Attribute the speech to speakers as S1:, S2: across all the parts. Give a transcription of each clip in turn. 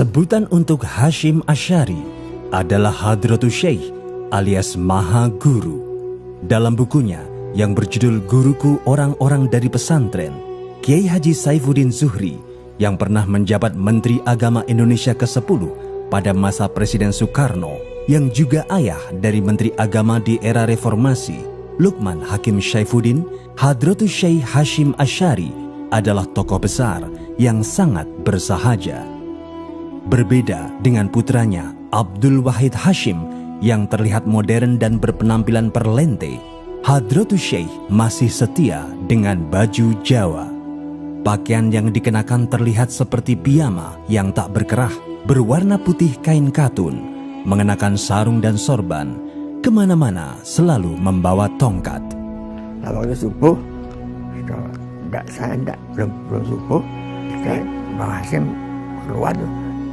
S1: Sebutan untuk Hasyim Asy'ari adalah Hadratus Syekh alias Maha Guru. Dalam bukunya yang berjudul Guruku Orang-orang dari Pesantren, Kiai Haji Saifuddin Zuhri yang pernah menjabat Menteri Agama Indonesia ke-10 pada masa Presiden Soekarno, yang juga ayah dari Menteri Agama di era Reformasi, Lukman Hakim Saifuddin, Hadratus Syekh Hasyim Asy'ari adalah tokoh besar yang sangat bersahaja. Berbeda dengan putranya Abdul Wahid Hasyim yang terlihat modern dan berpenampilan perlente, Hadratus Syekh masih setia dengan baju Jawa. Pakaian yang dikenakan terlihat seperti piyama yang tak berkerah, berwarna putih kain katun, mengenakan sarung dan sorban, kemana-mana selalu membawa tongkat.
S2: Nah, waktu subuh, belum subuh, kayak Bang Hasyim keluar tuh,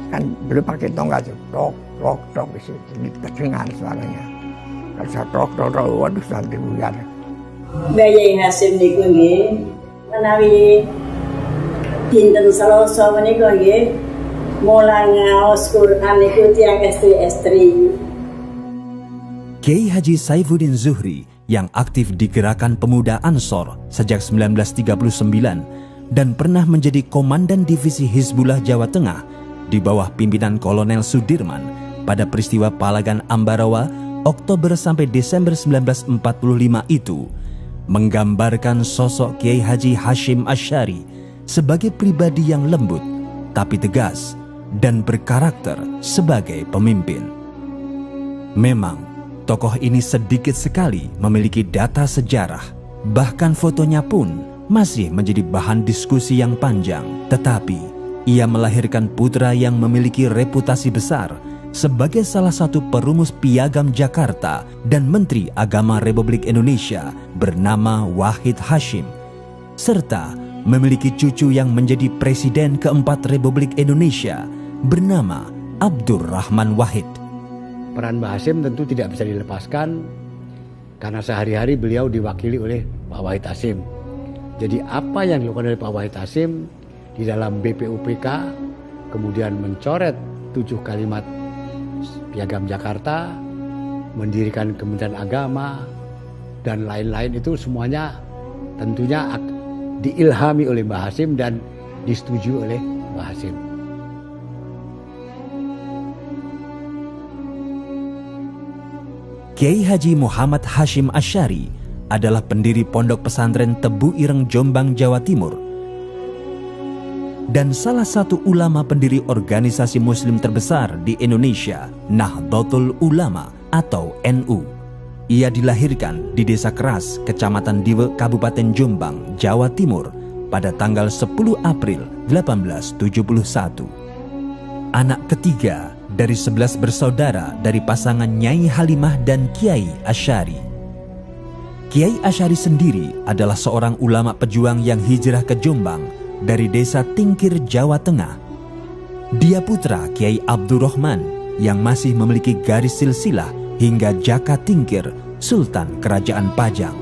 S2: kan belum pakai tongkat tuh, tok, jadi terdengar suaranya. Kalau saya tok, waduh sampai buyar.
S3: Bayi Hasyim niku nggih, menawi dinten Selasa menika nggih, mulai ngaos Quran niku tiyang estri-estri.
S1: Kiai Haji Saifuddin Zuhri yang aktif di Gerakan Pemuda Ansor sejak 1939 dan pernah menjadi Komandan Divisi Hizbullah Jawa Tengah di bawah pimpinan Kolonel Sudirman pada peristiwa Palagan Ambarawa Oktober sampai Desember 1945 itu, menggambarkan sosok Kiai Haji Hasyim Asy'ari sebagai pribadi yang lembut tapi tegas dan berkarakter sebagai pemimpin. Memang tokoh ini sedikit sekali memiliki data sejarah, bahkan fotonya pun masih menjadi bahan diskusi yang panjang. Tetapi ia melahirkan putra yang memiliki reputasi besar sebagai salah satu perumus Piagam Jakarta dan Menteri Agama Republik Indonesia bernama Wahid Hasyim, serta memiliki cucu yang menjadi Presiden keempat Republik Indonesia bernama Abdurrahman Wahid.
S4: Peran Mbah Hasyim tentu tidak bisa dilepaskan karena sehari-hari beliau diwakili oleh Pak Wahid Hasyim. Jadi apa yang dilakukan oleh Pak Wahid Hasyim di dalam BPUPK, kemudian mencoret 7 kalimat Piagam Jakarta, mendirikan Kementerian Agama, dan lain-lain, itu semuanya tentunya diilhami oleh Mbah Hasyim dan disetujui oleh Mbah Hasyim.
S1: Kiai Haji Muhammad Hasyim Asy'ari adalah pendiri Pondok Pesantren Tebu Ireng Jombang, Jawa Timur, dan salah satu ulama pendiri organisasi muslim terbesar di Indonesia, Nahdlatul Ulama atau NU. Ia dilahirkan di Desa Keras, Kecamatan Diwe, Kabupaten Jombang, Jawa Timur pada tanggal 10 April 1871. Anak ketiga dari 11 bersaudara dari pasangan Nyai Halimah dan Kiai Asy'ari. Kiai Asy'ari sendiri adalah seorang ulama pejuang yang hijrah ke Jombang dari desa Tingkir, Jawa Tengah. Dia putra Kiai Abdurrahman yang masih memiliki garis silsilah hingga Jaka Tingkir, Sultan Kerajaan Pajang.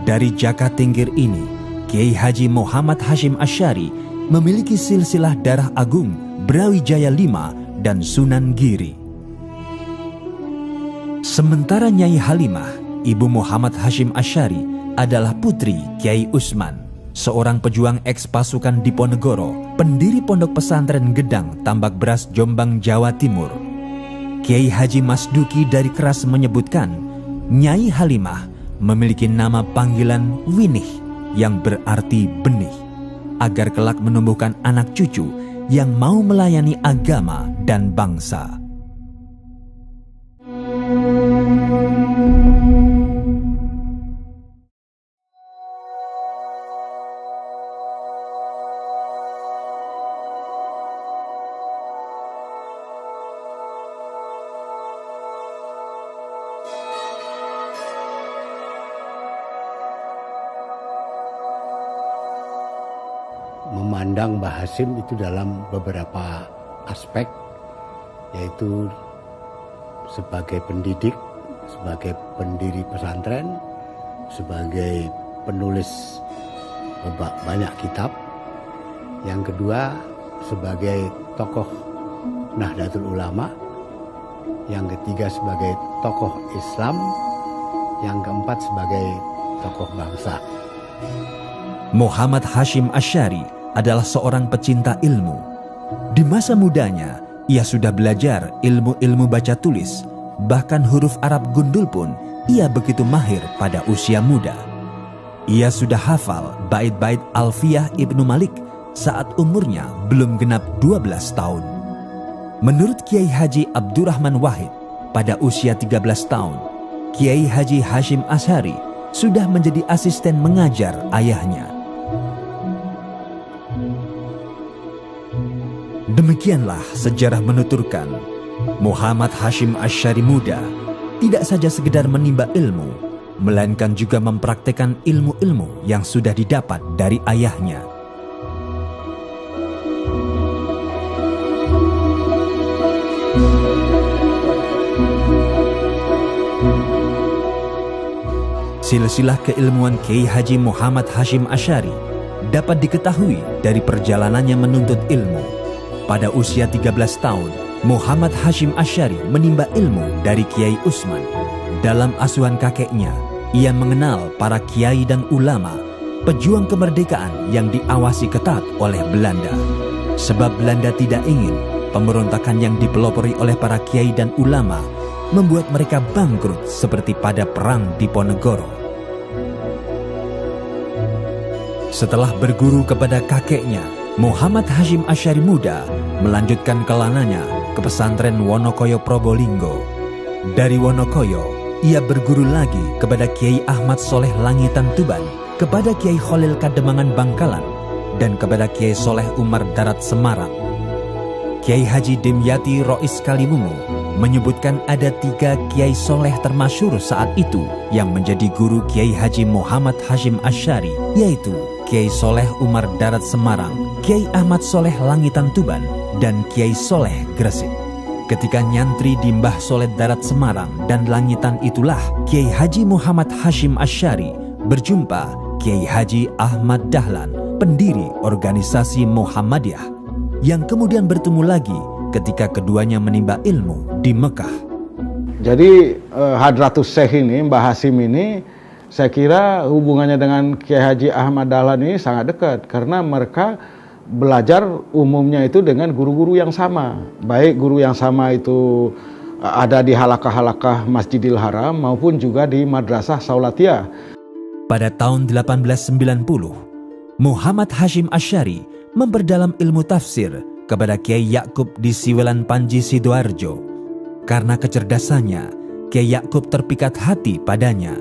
S1: Dari Jaka Tingkir ini, Kiai Haji Muhammad Hasyim Asy'ari memiliki silsilah darah agung Brawijaya V dan Sunan Giri. Sementara Nyai Halimah, ibu Muhammad Hasyim Asy'ari, adalah putri Kiai Usman, seorang pejuang eks pasukan Diponegoro, pendiri Pondok Pesantren Gedang, Tambak Beras, Jombang, Jawa Timur. Kiai Haji Masduki dari Keras menyebutkan, Nyai Halimah memiliki nama panggilan Winih yang berarti benih, agar kelak menumbuhkan anak cucu yang mau melayani agama dan bangsa.
S4: Memandang Mbah Hasyim itu dalam beberapa aspek, yaitu sebagai pendidik, sebagai pendiri pesantren, sebagai penulis banyak kitab. Yang kedua, sebagai tokoh Nahdlatul Ulama, yang ketiga sebagai tokoh Islam, yang keempat sebagai tokoh bangsa.
S1: Muhammad Hasyim Asy'ari adalah seorang pecinta ilmu. Di masa mudanya, ia sudah belajar ilmu-ilmu baca tulis, bahkan huruf Arab gundul pun ia begitu mahir pada usia muda. Ia sudah hafal bait-bait Alfiyah Ibnu Malik saat umurnya belum genap 12 tahun. Menurut Kiai Haji Abdurrahman Wahid, pada usia 13 tahun, Kiai Haji Hasyim Asy'ari sudah menjadi asisten mengajar ayahnya. Demikianlah sejarah menuturkan, Muhammad Hasyim Asy'ari muda tidak saja sekedar menimba ilmu, melainkan juga mempraktekkan ilmu-ilmu yang sudah didapat dari ayahnya. Silsilah keilmuan Kiai Haji Muhammad Hasyim Asy'ari dapat diketahui dari perjalanannya menuntut ilmu. Pada usia 13 tahun, Muhammad Hasyim Asy'ari menimba ilmu dari Kiai Utsman. Dalam asuhan kakeknya, ia mengenal para kiai dan ulama, pejuang kemerdekaan yang diawasi ketat oleh Belanda. Sebab Belanda tidak ingin pemberontakan yang dipelopori oleh para kiai dan ulama membuat mereka bangkrut seperti pada Perang Diponegoro. Setelah berguru kepada kakeknya, Muhammad Hasyim Asy'ari muda melanjutkan kelananya ke pesantren Wonokoyo Probolinggo. Dari Wonokoyo, ia berguru lagi kepada Kiai Ahmad Soleh Langitan Tuban, kepada Kiai Khalil Kademangan Bangkalan, dan kepada Kiai Soleh Umar Darat Semarang. Kiai Haji Dimyati Rois Kaliwungu menyebutkan ada 3 Kiai Soleh termasyhur saat itu yang menjadi guru Kiai Haji Muhammad Hasyim Asy'ari, yaitu Kiai Soleh Umar Darat Semarang, Kiai Ahmad Soleh Langitan Tuban, dan Kiai Soleh Gresik. Ketika nyantri di Mbah Soleh Darat Semarang dan Langitan itulah Kiai Haji Muhammad Hasyim Asy'ari berjumpa Kiai Haji Ahmad Dahlan, pendiri organisasi Muhammadiyah, yang kemudian bertemu lagi ketika keduanya menimba ilmu di Mekah.
S5: Jadi Hadratus Syekh ini, Mbah Hasyim ini, saya kira hubungannya dengan Kiai Haji Ahmad Dahlan ini sangat dekat, karena mereka belajar umumnya itu dengan guru-guru yang sama. Baik guru yang sama itu ada di halakah-halakah Masjidil Haram maupun juga di Madrasah Saulatiyah.
S1: Pada tahun 1890, Muhammad Hasyim Asy'ari memperdalam ilmu tafsir kepada Kiai Yakub di Siwelan Panji Sidoarjo. Karena kecerdasannya, Kiai Yakub terpikat hati padanya.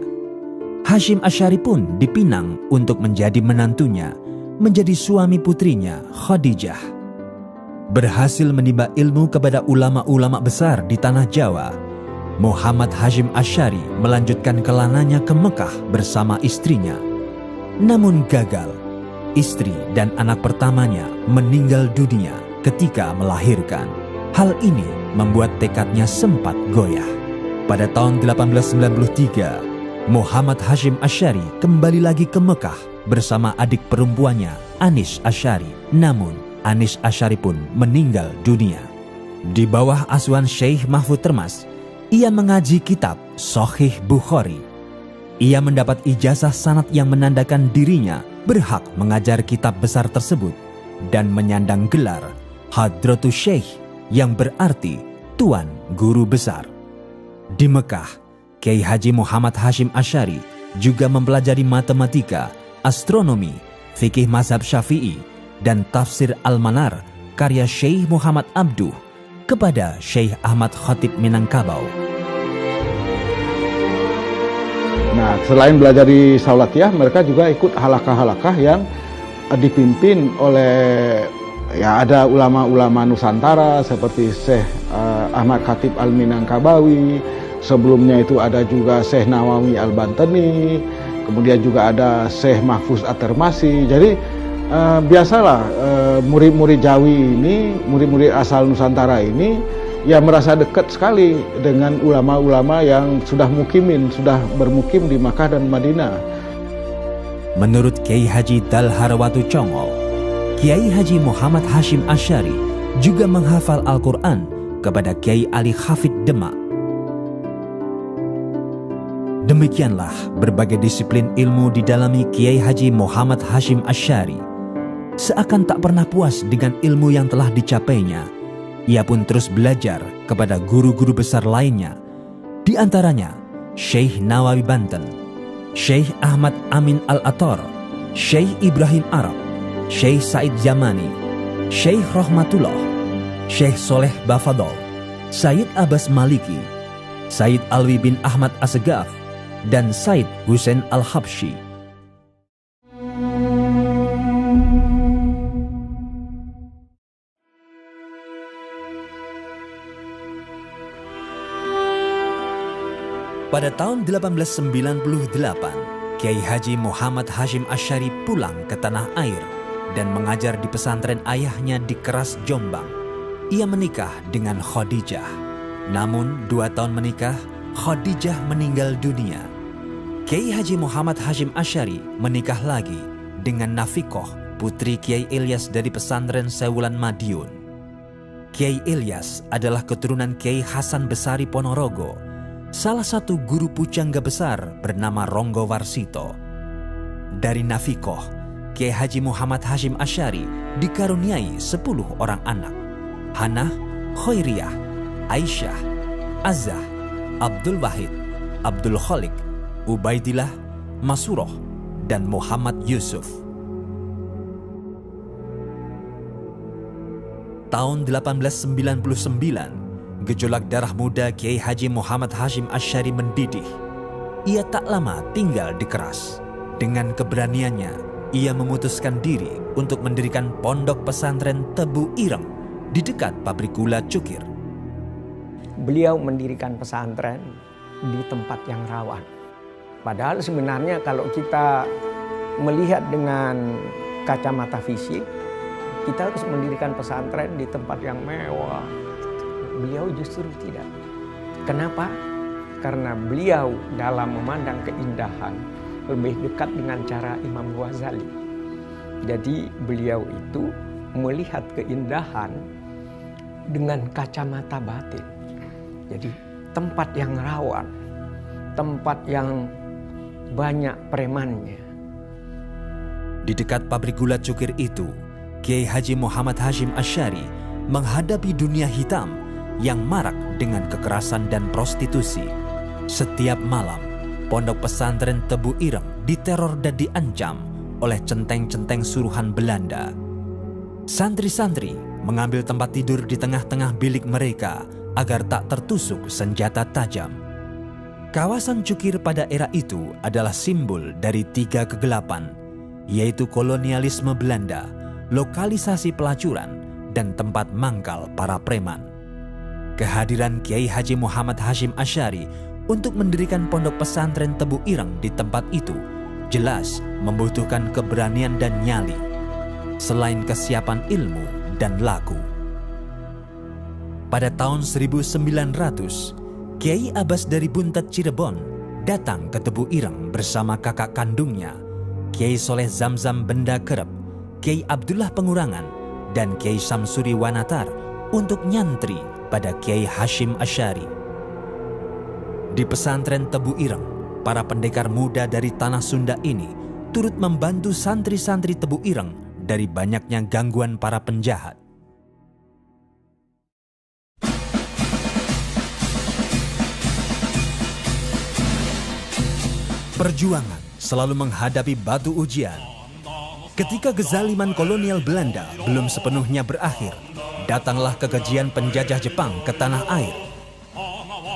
S1: Hasyim Asy'ari pun dipinang untuk menjadi menantunya, menjadi suami putrinya Khadijah. Berhasil menimba ilmu kepada ulama-ulama besar di tanah Jawa, Muhammad Hasyim Asy'ari melanjutkan kelananya ke Mekah bersama istrinya. Namun gagal. Istri dan anak pertamanya meninggal dunia ketika melahirkan. Hal ini membuat tekadnya sempat goyah. Pada tahun 1893, Muhammad Hasyim Asy'ari kembali lagi ke Mekah bersama adik perempuannya Anis Asy'ari. Namun Anis Asy'ari pun meninggal dunia. Di bawah asuhan Syekh Mahfud Termas, ia mengaji kitab Shahih Bukhari. Ia mendapat ijazah sanad yang menandakan dirinya berhak mengajar kitab besar tersebut dan menyandang gelar Hadratus Syekh yang berarti Tuan Guru Besar. Di Mekah, Kiai Haji Muhammad Hasyim Asy'ari juga mempelajari matematika, astronomi, fikih mazhab Syafi'i, dan tafsir Al-Manar karya Syekh Muhammad Abduh kepada Syekh Ahmad Khatib Minangkabau.
S5: Nah, selain belajar di Saulatiyah, mereka juga ikut halakah-halakah yang dipimpin oleh ada ulama-ulama Nusantara seperti Syekh Ahmad Khatib Al-Minangkabawi. Sebelumnya itu ada juga Syekh Nawawi Al-Bantani, kemudian juga ada Syekh Mahfuz At-Termasi. Jadi biasalah murid-murid Jawi ini, murid-murid asal Nusantara ini ya merasa dekat sekali dengan ulama-ulama yang sudah bermukim di Makkah dan Madinah.
S1: Menurut Kiai Haji Dalharwatu Congol, Kiai Haji Muhammad Hasyim Asy'ari juga menghafal Al-Quran kepada Kiai Ali Hafid Demak. Demikianlah berbagai disiplin ilmu didalami Kiai Haji Muhammad Hashim Asy'ari. Seakan tak pernah puas dengan ilmu yang telah dicapainya, ia pun terus belajar kepada guru-guru besar lainnya, di antaranya Syekh Nawawi Banten, Syekh Ahmad Amin Al-Athar, Syekh Ibrahim Arab, Syekh Said Yamani, Syekh Rahmatullah, Syekh Soleh Bafadol, Said Abbas Maliki, Said Alwi bin Ahmad Assegaf, dan Said Hussein Al-Habsyi. Pada tahun 1898, Kiai Haji Muhammad Hashim Asy'ari pulang ke tanah air dan mengajar di pesantren ayahnya di Keras, Jombang. Ia menikah dengan Khadijah. Namun 2 tahun menikah, Khadijah meninggal dunia. Kiai Haji Muhammad Hashim Asy'ari menikah lagi dengan Nafikoh, putri Kiai Ilyas dari pesantren Sewulan Madiun. Kiai Ilyas adalah keturunan Kiai Hasan Besari Ponorogo, salah satu guru pujangga besar bernama Ronggo Warsito. Dari Nafikoh, Kiai Haji Muhammad Hashim Asy'ari dikaruniai 10 orang anak: Hanah, Khairiyah, Aisyah, Azah, Abdul Wahid, Abdul Khalik, Ubaidillah, Masuroh, dan Muhammad Yusuf. Tahun 1899, gejolak darah muda Kiai Haji Muhammad Hashim Asy'ari mendidih. Ia tak lama tinggal di Keras. Dengan keberaniannya, ia memutuskan diri untuk mendirikan pondok pesantren Tebu Ireng di dekat pabrik gula Cukir.
S2: Beliau mendirikan pesantren di tempat yang rawan. Padahal sebenarnya kalau kita melihat dengan kacamata fisik, kita harus mendirikan pesantren di tempat yang mewah. Beliau justru tidak. Kenapa? Karena beliau dalam memandang keindahan lebih dekat dengan cara Imam Ghazali. Jadi beliau itu melihat keindahan dengan kacamata batin. Jadi tempat yang rawan, tempat yang banyak premannya.
S1: Di dekat pabrik gula Cukir itu, Kiai Haji Muhammad Hashim Asy'ari menghadapi dunia hitam yang marak dengan kekerasan dan prostitusi. Setiap malam, pondok pesantren Tebu Ireng diteror dan diancam oleh centeng-centeng suruhan Belanda. Santri-santri mengambil tempat tidur di tengah-tengah bilik mereka agar tak tertusuk senjata tajam. Kawasan Cukir pada era itu adalah simbol dari 3 kegelapan, yaitu kolonialisme Belanda, lokalisasi pelacuran, dan tempat mangkal para preman. Kehadiran Kiai Haji Muhammad Hashim Asy'ari untuk mendirikan pondok pesantren Tebu Ireng di tempat itu jelas membutuhkan keberanian dan nyali, selain kesiapan ilmu dan laku. Pada tahun 1900, Kiai Abbas dari Buntet Cirebon datang ke Tebu Ireng bersama kakak kandungnya, Kiai Soleh Zamzam Benda Kerep, Kiai Abdullah Pengurangan, dan Kiai Samsuri Wanatar untuk nyantri pada Kiai Hashim Asy'ari. Di pesantren Tebu Ireng, para pendekar muda dari tanah Sunda ini turut membantu santri-santri Tebu Ireng dari banyaknya gangguan para penjahat. Perjuangan selalu menghadapi batu ujian. Ketika kezaliman kolonial Belanda belum sepenuhnya berakhir, datanglah kekejian penjajah Jepang ke tanah air.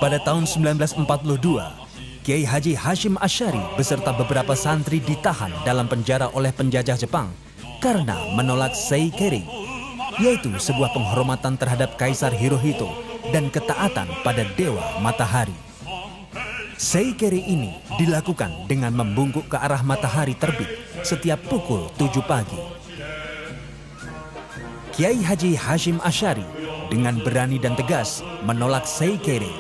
S1: Pada tahun 1942, Kiai Haji Hashim Asy'ari beserta beberapa santri ditahan dalam penjara oleh penjajah Jepang karena menolak Seikeri, yaitu sebuah penghormatan terhadap Kaisar Hirohito dan ketaatan pada Dewa Matahari. Seikeri ini dilakukan dengan membungkuk ke arah matahari terbit setiap pukul 7 pagi. Kiai Haji Hashim Asy'ari dengan berani dan tegas menolak Seikeri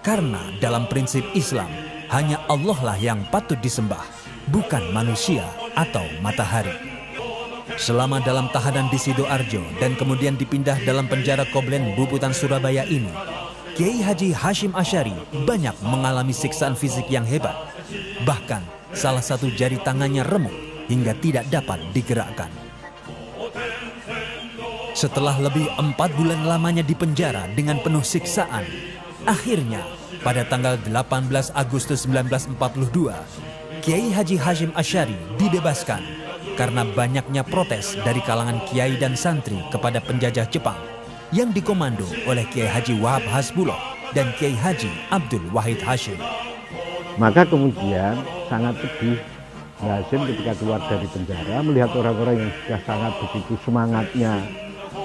S1: karena dalam prinsip Islam hanya Allah lah yang patut disembah, bukan manusia atau matahari. Selama dalam tahanan di Sidoarjo dan kemudian dipindah dalam penjara Koblen Buputan Surabaya ini, Kiai Haji Hashim Asy'ari banyak mengalami siksaan fisik yang hebat. Bahkan salah satu jari tangannya remuk hingga tidak dapat digerakkan. Setelah lebih 4 bulan lamanya di penjara dengan penuh siksaan, akhirnya pada tanggal 18 Agustus 1942, Kiai Haji Hashim Asy'ari dibebaskan karena banyaknya protes dari kalangan kiai dan santri kepada penjajah Jepang yang dikomando oleh Kiai Haji Wahab Hasbullah dan Kiai Haji Abdul Wahid Hashim.
S5: Maka kemudian sangat sedih Mbah Hasim ketika keluar dari penjara melihat orang-orang yang sudah sangat begitu semangatnya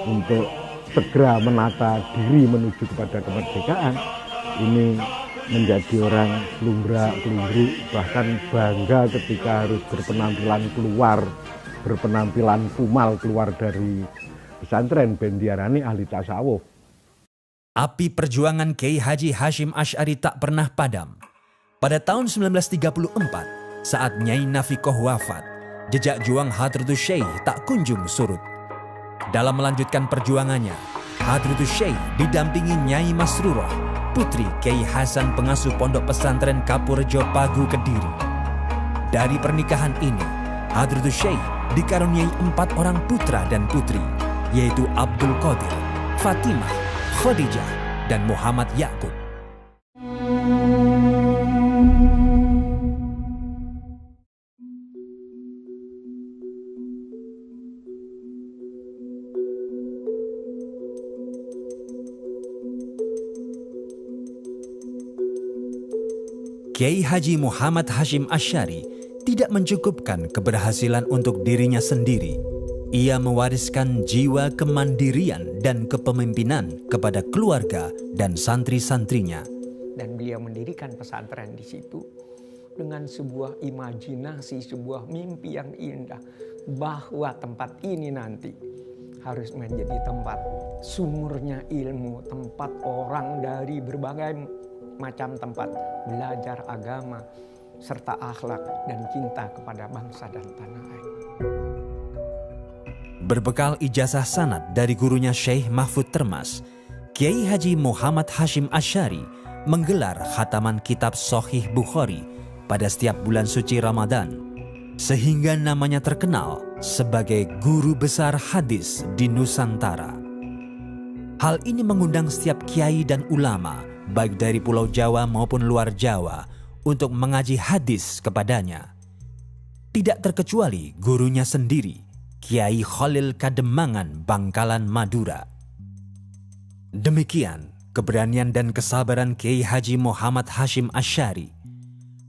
S5: untuk segera menata diri menuju kepada kemerdekaan, ini menjadi orang lumbrak-lumbruk, bahkan bangga ketika harus berpenampilan kumal keluar dari pesantren ben diarani ahli tasawuf.
S1: Api perjuangan Kiai Haji Hashim Asy'ari tak pernah padam. Pada tahun 1934, saat Nyai Nafikoh wafat, jejak juang Hadratus Syekh tak kunjung surut. Dalam melanjutkan perjuangannya, Hadratus Syekh didampingi Nyai Masrurah, putri Kiai Hasan pengasuh pondok pesantren Kapurjo Pagu Kediri. Dari pernikahan ini, Hadratus Syekh dikaruniai 4 orang putra dan putri, yaitu Abdul Qadir, Fatimah, Khadijah, dan Muhammad Yakub. Kiai Haji Muhammad Hashim Asy'ari tidak mencukupkan keberhasilan untuk dirinya sendiri. Ia mewariskan jiwa kemandirian dan kepemimpinan kepada keluarga dan santri-santrinya.
S2: Dan beliau mendirikan pesantren di situ dengan sebuah imajinasi, sebuah mimpi yang indah bahwa tempat ini nanti harus menjadi tempat sumurnya ilmu, tempat orang dari berbagai macam tempat belajar agama serta akhlak dan cinta kepada bangsa dan tanah air.
S1: Berbekal ijazah sanad dari gurunya Syekh Mahfud Termas, Kiai Haji Muhammad Hashim Asy'ari menggelar khataman kitab Sahih Bukhari pada setiap bulan suci Ramadan, sehingga namanya terkenal sebagai guru besar hadis di Nusantara. Hal ini mengundang setiap kiai dan ulama, baik dari Pulau Jawa maupun luar Jawa, untuk mengaji hadis kepadanya. Tidak terkecuali gurunya sendiri, Kiai Khalil Kademangan Bangkalan Madura. Demikian keberanian dan kesabaran Kiai Haji Muhammad Hashim Asy'ari.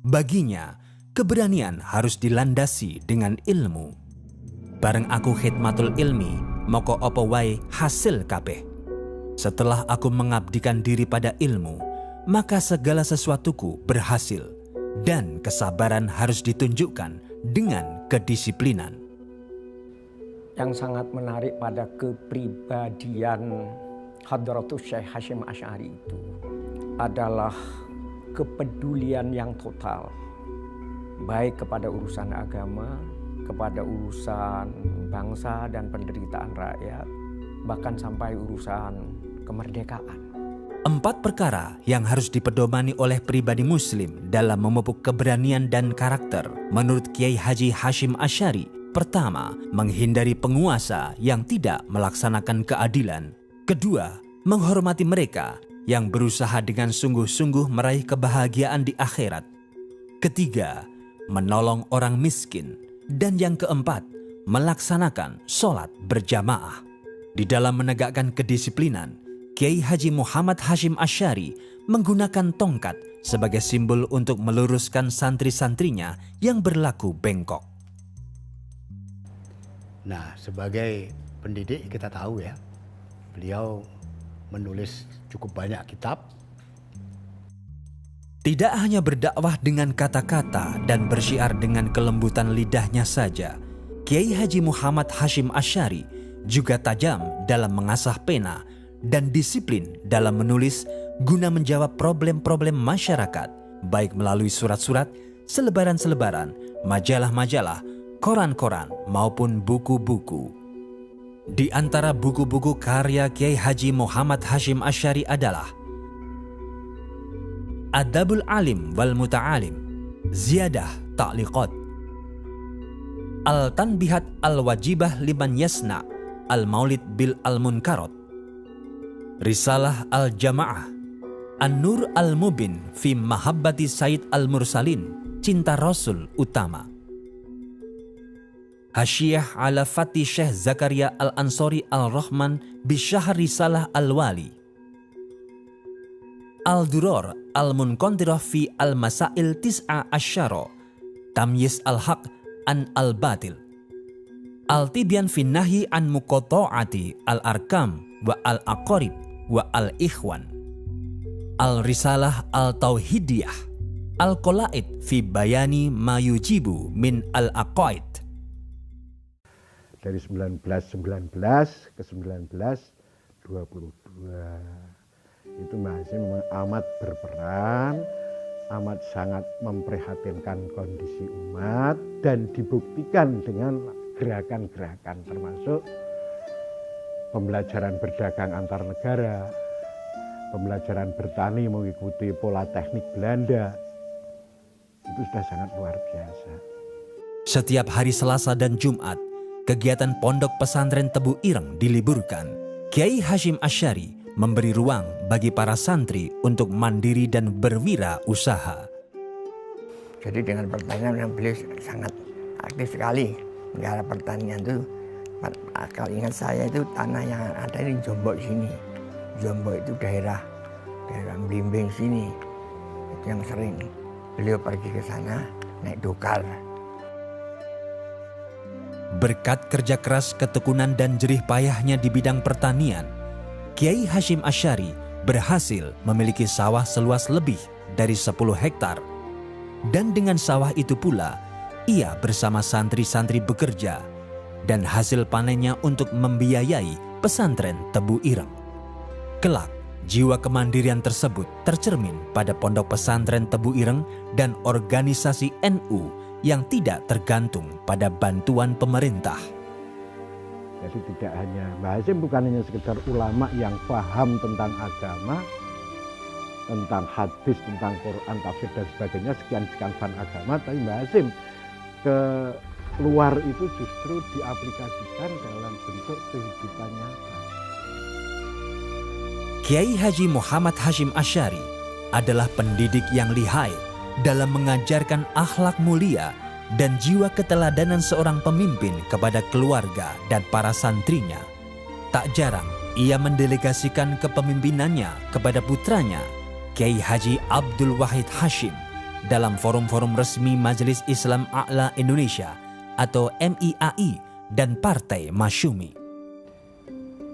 S1: Baginya, keberanian harus dilandasi dengan ilmu. Bareng aku khidmatul ilmi, moko opo wae hasil kabeh. Setelah aku mengabdikan diri pada ilmu, maka segala sesuatuku berhasil, dan kesabaran harus ditunjukkan dengan kedisiplinan.
S2: Yang sangat menarik pada kepribadian Hadratus Syekh Hashim Asy'ari itu adalah kepedulian yang total, baik kepada urusan agama, kepada urusan bangsa dan penderitaan rakyat, bahkan sampai urusan kemerdekaan.
S1: 4 perkara yang harus dipedomani oleh pribadi muslim dalam memupuk keberanian dan karakter menurut Kiai Haji Hashim Asy'ari. Pertama, menghindari penguasa yang tidak melaksanakan keadilan. Kedua, menghormati mereka yang berusaha dengan sungguh-sungguh meraih kebahagiaan di akhirat. Ketiga, menolong orang miskin. Dan yang keempat, melaksanakan sholat berjamaah. Di dalam menegakkan kedisiplinan, Kiai Haji Muhammad Hashim Asy'ari menggunakan tongkat sebagai simbol untuk meluruskan santri-santrinya yang berlaku bengkok.
S4: Nah, sebagai pendidik kita tahu ya, beliau menulis cukup banyak kitab.
S1: Tidak hanya berdakwah dengan kata-kata dan bersyiar dengan kelembutan lidahnya saja, Kiai Haji Muhammad Hashim Asy'ari juga tajam dalam mengasah pena dan disiplin dalam menulis guna menjawab problem-problem masyarakat, baik melalui surat-surat, selebaran-selebaran, majalah-majalah, koran-koran maupun buku-buku. Di antara buku-buku karya Kiai Haji Muhammad Hashim Asy'ari adalah Adabul Alim wal Muta'alim, Ziyadah Ta'liqat, Al-Tanbihat Al-Wajibah Liman Yasna, Al-Maulid Bil Al-Munkarot, Risalah Al-Jama'ah, An-Nur Al-Mubin fi Mahabbati Sayyid Al-Mursalin, Cinta Rasul Utama, Hasyiyah ala Fatih Syekh Zakaria Al-Ansori Al-Rahman Bisyahr Risalah Al-Wali, Al-Duror Al-Munqantirah fi Al-Masail Tis'a Asyara, Tamyiz Al-Haq an Al-Batil, Al-Tibyan fi Nahyi an Muqatta'ati Al-Arkam wa Al-Aqarib wa Al-Ikhwan, Al-Risalah Al-Tauhidiyah, Al-Qolaid fi Bayani ma yujibu min Al-Aqaid.
S6: Dari 1919 ke 1922 itu Mbah Hasim memang amat berperan, amat sangat memprihatinkan kondisi umat, dan dibuktikan dengan gerakan-gerakan termasuk pembelajaran berdagang antar negara, pembelajaran bertani mengikuti pola teknik Belanda. Itu sudah sangat luar biasa.
S1: Setiap hari Selasa dan Jumat, kegiatan Pondok Pesantren Tebu Ireng diliburkan. Kiai Hasyim Asy'ari memberi ruang bagi para santri untuk mandiri dan berwirausaha.
S2: Jadi dengan pertanian yang beliau sangat aktif sekali. Negara pertanian itu, kalau ingat saya itu tanah yang ada di Jombok sini. Jombok itu daerah Blimbing sini. Itu yang sering beliau pergi ke sana naik dokar.
S1: Berkat kerja keras, ketekunan dan jerih payahnya di bidang pertanian, Kiai Hasyim Asy'ari berhasil memiliki sawah seluas lebih dari 10 hektar. Dan dengan sawah itu pula, ia bersama santri-santri bekerja dan hasil panennya untuk membiayai pesantren Tebu Ireng. Kelak, jiwa kemandirian tersebut tercermin pada Pondok Pesantren Tebu Ireng dan organisasi NU yang tidak tergantung pada bantuan pemerintah.
S6: Jadi tidak hanya Mbah Hasim bukan hanya sekedar ulama yang paham tentang agama, tentang hadis, tentang Quran, tafsir dan sebagainya, sekian-sekian fan agama, tapi Mbah Hasim keluar itu justru diaplikasikan dalam bentuk kehidupan nyata.
S1: Kiai Haji Muhammad Hashim Asy'ari adalah pendidik yang lihai dalam mengajarkan akhlak mulia dan jiwa keteladanan seorang pemimpin kepada keluarga dan para santrinya. Tak jarang ia mendelegasikan kepemimpinannya kepada putranya, Kiai Haji Abdul Wahid Hashim, dalam forum-forum resmi Majelis Islam A'la Indonesia atau MIAI dan Partai Masyumi.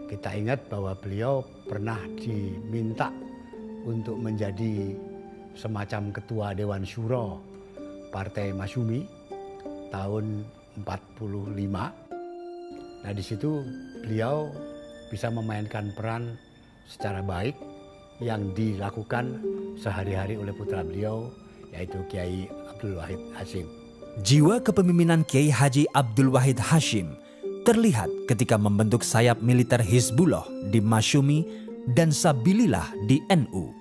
S4: Kita ingat bahwa beliau pernah diminta untuk menjadi semacam ketua Dewan Syuro Partai Masyumi tahun 45. Nah, di situ beliau bisa memainkan peran secara baik yang dilakukan sehari-hari oleh putra beliau, yaitu Kiai Abdul Wahid Hashim.
S1: Jiwa kepemimpinan Kiai Haji Abdul Wahid Hashim terlihat ketika membentuk sayap militer Hizbullah di Masyumi dan Sabilillah di NU.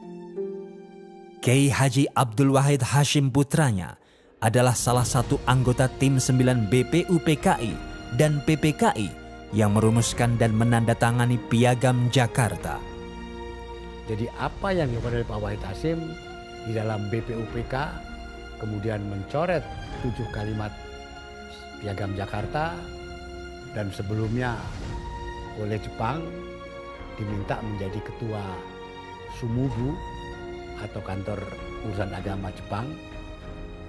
S1: Kiai Haji Abdul Wahid Hashim putranya adalah salah satu anggota tim 9 BPUPKI dan PPKI yang merumuskan dan menandatangani Piagam Jakarta.
S4: Jadi apa yang dilakukan oleh Pak Wahid Hashim di dalam BPUPK, kemudian mencoret 7 kalimat Piagam Jakarta, dan sebelumnya oleh Jepang diminta menjadi ketua Sumubu atau kantor urusan agama Jepang,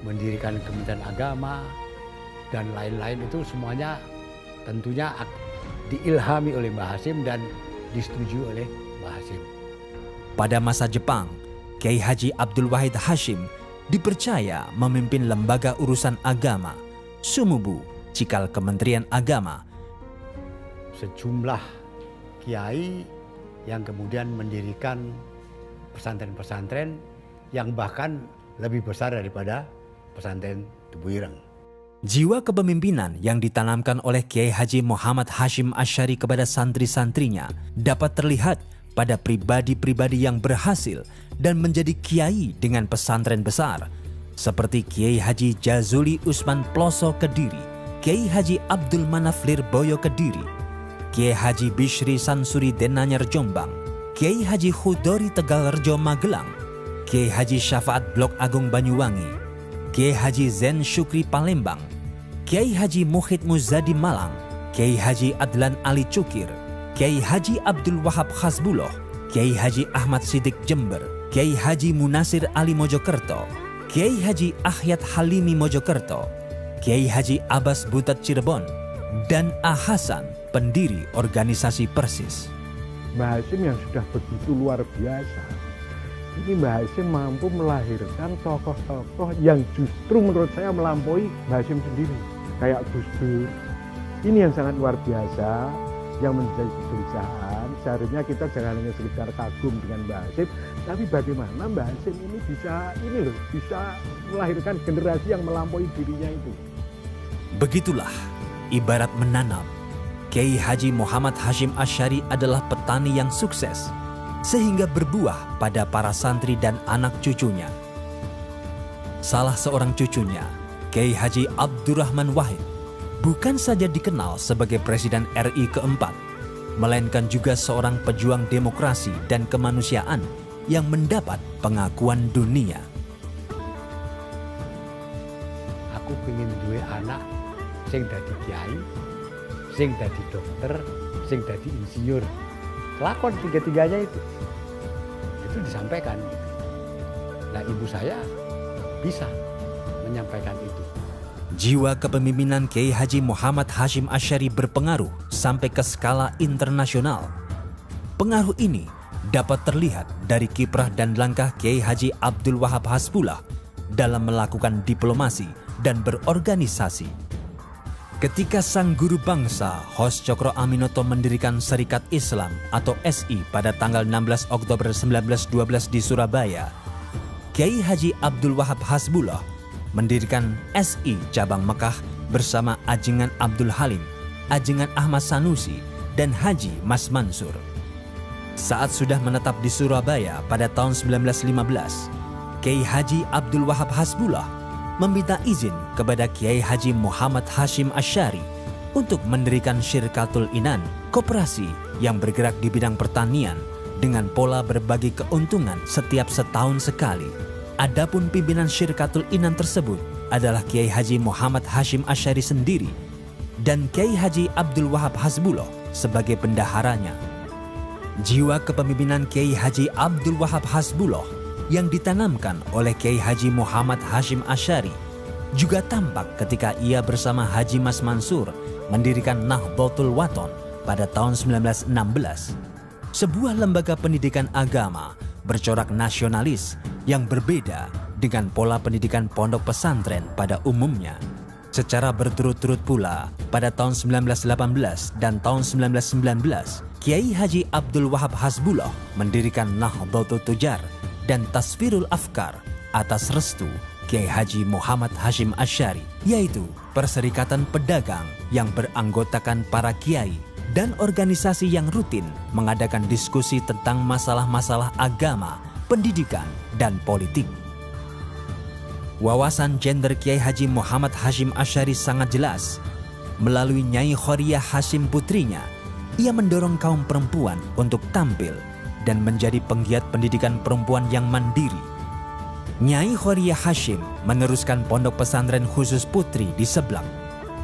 S4: mendirikan Kementerian Agama dan lain-lain, itu semuanya tentunya diilhami oleh Mbah Hasim dan disetujui oleh Mbah Hasim.
S1: Pada masa Jepang, Kiai Haji Abdul Wahid Hashim dipercaya memimpin lembaga urusan agama, Sumubu, cikal Kementerian Agama.
S4: Sejumlah kiai yang kemudian mendirikan pesantren-pesantren yang bahkan lebih besar daripada pesantren Tebu Ireng.
S1: Jiwa kepemimpinan yang ditanamkan oleh Kiai Haji Muhammad Hasyim Asy'ari kepada santri-santrinya dapat terlihat pada pribadi-pribadi yang berhasil dan menjadi kiai dengan pesantren besar, seperti Kiai Haji Jazuli Usman Ploso Kediri, Kiai Haji Abdul Manaf Lirboyo Kediri, Kiai Haji Bishri Sansuri Denanyar Jombang, Kiai Haji Khudori Tegalrejo Magelang, Kiai Haji Syafaat Blok Agung Banyuwangi, Kiai Haji Zen Syukri Palembang, Kiai Haji Muhid Muzadi Malang, Kiai Haji Adlan Ali Cukir, Kiai Haji Abdul Wahab Hasbuloh, Kiai Haji Ahmad Siddiq Jember, Kiai Haji Munasir Ali Mojokerto, Kiai Haji Ahyat Halimi Mojokerto, Kiai Haji Abbas Butat Cirebon, dan A. Hasan, pendiri organisasi Persis.
S6: Mbah Hasyim yang sudah begitu luar biasa, ini Mbah Hasyim mampu melahirkan tokoh-tokoh yang justru menurut saya melampaui Mbah Hasyim sendiri. Kayak Gus Dur, ini yang sangat luar biasa, yang menjadi kegelisahan. Seharusnya kita jangan hanya sekedar kagum dengan Mbah Hasyim, tapi bagaimana Mbah Hasyim ini bisa melahirkan generasi yang melampaui dirinya itu.
S1: Begitulah ibarat menanam. Kiai Haji Muhammad Hasyim Asy'ari adalah petani yang sukses, sehingga berbuah pada para santri dan anak cucunya. Salah seorang cucunya, Kiai Haji Abdurrahman Wahid, bukan saja dikenal sebagai Presiden RI keempat, melainkan juga seorang pejuang demokrasi dan kemanusiaan yang mendapat pengakuan dunia.
S4: Aku pengen duwe anak sing dadi kiai, sing dadi dokter, sing dadi insinyur. Kelakon tiga-tiganya itu disampaikan. Nah, ibu saya bisa menyampaikan itu.
S1: Jiwa kepemimpinan Kiai Haji Muhammad Hasyim Asy'ari berpengaruh sampai ke skala internasional. Pengaruh ini dapat terlihat dari kiprah dan langkah Kiai Haji Abdul Wahab Hasbulah dalam melakukan diplomasi dan berorganisasi. Ketika sang guru bangsa Hos Cokro Aminoto mendirikan Serikat Islam atau SI pada tanggal 16 Oktober 1912 di Surabaya, Kiai Haji Abdul Wahab Hasbulah mendirikan SI Cabang Mekah bersama Ajengan Abdul Halim, Ajengan Ahmad Sanusi, dan Haji Mas Mansur. Saat sudah menetap di Surabaya pada tahun 1915, Kiai Haji Abdul Wahab Hasbulah meminta izin kepada Kiai Haji Muhammad Hasyim Asy'ari untuk mendirikan Syirkatul Inan, koperasi yang bergerak di bidang pertanian dengan pola berbagi keuntungan setiap setahun sekali. Adapun pimpinan Syirkatul Inan tersebut adalah Kiai Haji Muhammad Hasyim Asy'ari sendiri dan Kiai Haji Abdul Wahab Hasbulah sebagai bendaharanya. Jiwa kepemimpinan Kiai Haji Abdul Wahab Hasbulah yang ditanamkan oleh Kiai Haji Muhammad Hasyim Asy'ari juga tampak ketika ia bersama Haji Mas Mansur mendirikan Nahdlatul Wathon pada tahun 1916, sebuah lembaga pendidikan agama bercorak nasionalis yang berbeda dengan pola pendidikan pondok pesantren pada umumnya. Secara berturut-turut pula, pada tahun 1918 dan tahun 1919, Kiai Haji Abdul Wahab Hasbulah mendirikan Nahdlatul Tujar dan Tasfirul Afkar atas restu Kiai Haji Muhammad Hasyim Asy'ari, yaitu perserikatan pedagang yang beranggotakan para kiai dan organisasi yang rutin mengadakan diskusi tentang masalah-masalah agama, pendidikan, dan politik. Wawasan gender Kiai Haji Muhammad Hasyim Asy'ari sangat jelas. Melalui Nyai Khoriyah Hasyim putrinya, ia mendorong kaum perempuan untuk tampil dan menjadi penggiat pendidikan perempuan yang mandiri. Nyai Khoriyah Hasyim meneruskan pondok pesantren khusus putri di Seblak,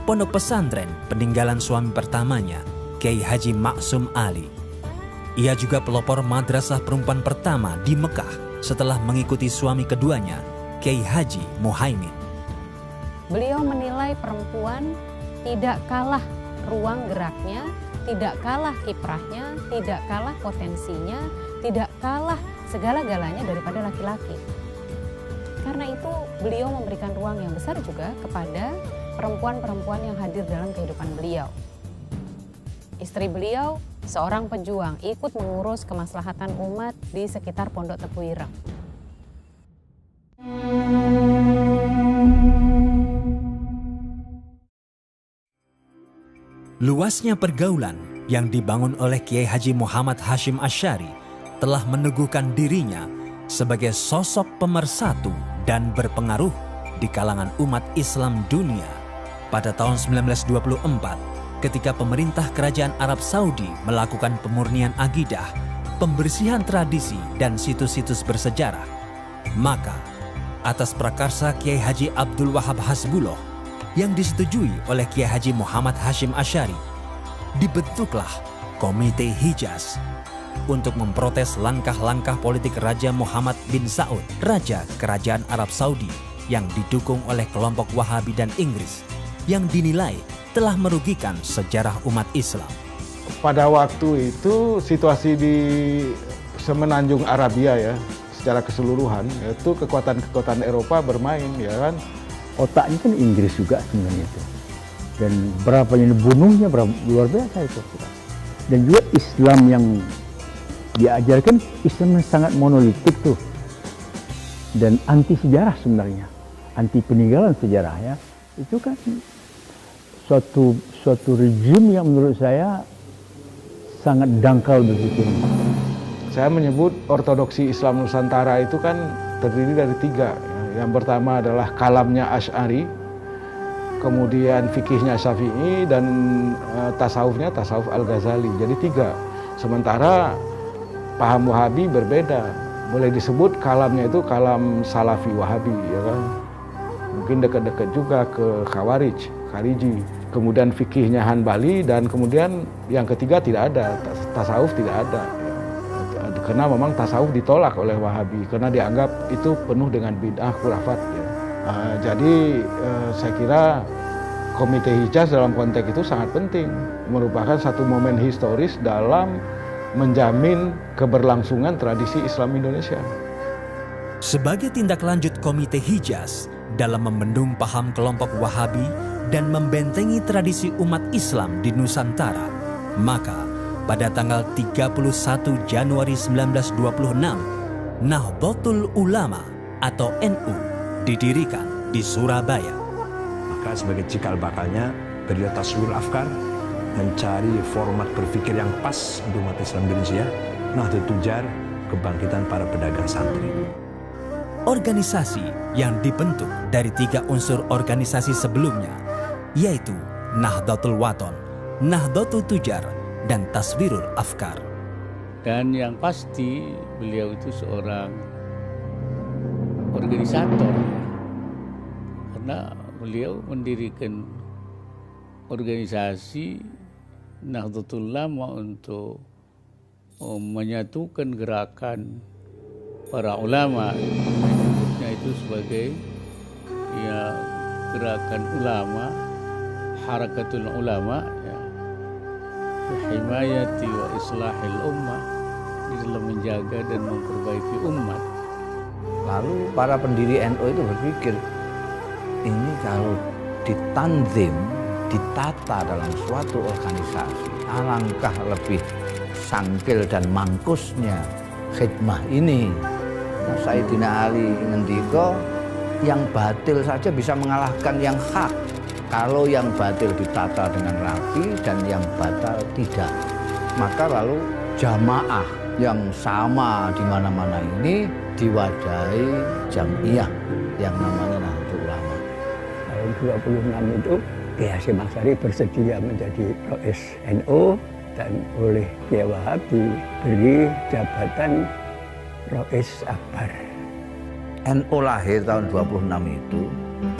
S1: pondok pesantren peninggalan suami pertamanya, Kiai Haji Maksum Ali. Ia juga pelopor madrasah perempuan pertama di Mekah setelah mengikuti suami keduanya, Kiai Haji Muhaimin.
S7: Beliau menilai perempuan tidak kalah ruang geraknya, tidak kalah kiprahnya, tidak kalah potensinya, tidak kalah segala-galanya daripada laki-laki. Karena itu beliau memberikan ruang yang besar juga kepada perempuan-perempuan yang hadir dalam kehidupan beliau. Istri beliau seorang pejuang, ikut mengurus kemaslahatan umat di sekitar Pondok Tebu Ireng.
S1: Luasnya pergaulan yang dibangun oleh Kiai Haji Muhammad Hashim Asy'ari telah meneguhkan dirinya sebagai sosok pemersatu dan berpengaruh di kalangan umat Islam dunia. Pada tahun 1924, ketika pemerintah kerajaan Arab Saudi melakukan pemurnian akidah, pembersihan tradisi dan situs-situs bersejarah, maka atas prakarsa Kiai Haji Abdul Wahab Hasbullah yang disetujui oleh Kiai Haji Muhammad Hashim Asy'ari, dibentuklah Komite Hijaz untuk memprotes langkah-langkah politik Raja Muhammad bin Saud, Raja Kerajaan Arab Saudi yang didukung oleh kelompok Wahabi dan Inggris yang dinilai telah merugikan sejarah umat Islam.
S5: Pada waktu itu situasi di semenanjung Arabia ya, secara keseluruhan, itu kekuatan-kekuatan Eropa bermain ya kan.
S8: Otaknya kan Inggris juga sebenarnya itu. Dan berapa yang dibunuhnya berapa luar biasa itu. Dan juga Islam yang diajarkan, Islam yang sangat monolitik tuh. Dan anti sejarah sebenarnya. Anti peninggalan sejarah ya. Itu kan suatu rejim yang menurut saya sangat dangkal begitu.
S5: Saya menyebut ortodoksi Islam Nusantara itu kan terdiri dari 3. Yang pertama adalah kalamnya Asy'ari, kemudian fikihnya Syafi'i, dan tasawufnya tasawuf Al-Ghazali. Jadi 3. Sementara paham Wahabi berbeda. Boleh disebut kalamnya itu kalam Salafi Wahabi, ya kan? Mungkin dekat-dekat juga ke Khawarij, Khariji. Kemudian fikihnya Hanbali, dan kemudian yang ketiga tidak ada, tasawuf tidak ada. Karena memang tasawuf ditolak oleh Wahabi karena dianggap itu penuh dengan bid'ah khurafat ya. Jadi saya kira Komite Hijaz dalam konteks itu sangat penting, merupakan satu momen historis dalam menjamin keberlangsungan tradisi Islam Indonesia.
S1: Sebagai tindak lanjut Komite Hijaz dalam membendung paham kelompok Wahabi dan membentengi tradisi umat Islam di Nusantara, maka pada tanggal 31 Januari 1926, Nahdlatul Ulama atau NU didirikan di Surabaya.
S9: Maka sebagai cikal bakalnya, beliau taswirul afkar, mencari format berpikir yang pas untuk umat Islam Indonesia, Nahdlatul Tujar, kebangkitan para pedagang santri.
S1: Organisasi yang dibentuk dari 3 unsur organisasi sebelumnya, yaitu Nahdlatul Wathon, Nahdlatul Tujar, dan Taswirul Afkar.
S10: Dan yang pasti beliau itu seorang organisator, karena beliau mendirikan organisasi Nahdlatul Ulama untuk menyatukan gerakan para ulama, menyebutnya itu sebagai ya gerakan ulama, harakatul ulama ya, himayati wa islahil ummah, di dalam menjaga dan memperbaiki umat.
S11: Lalu para pendiri NU itu berpikir, ini kalau ditanzim, ditata dalam suatu organisasi, alangkah lebih sangkil dan mangkusnya khidmah ini. Nah, Sayyidina Ali ngendika, yang batil saja bisa mengalahkan yang hak kalau yang batil ditata dengan rapi dan yang batal tidak. Maka lalu jamaah yang sama di mana-mana ini diwadahi jamiah yang namanya Nahdlatul Ulama.
S2: Tahun 26 itu Kiai Hasyim Asy'ari bersedia menjadi Rais NU dan oleh Kiai Wahab diberi jabatan Rais Akbar.
S11: NU lahir tahun 26 itu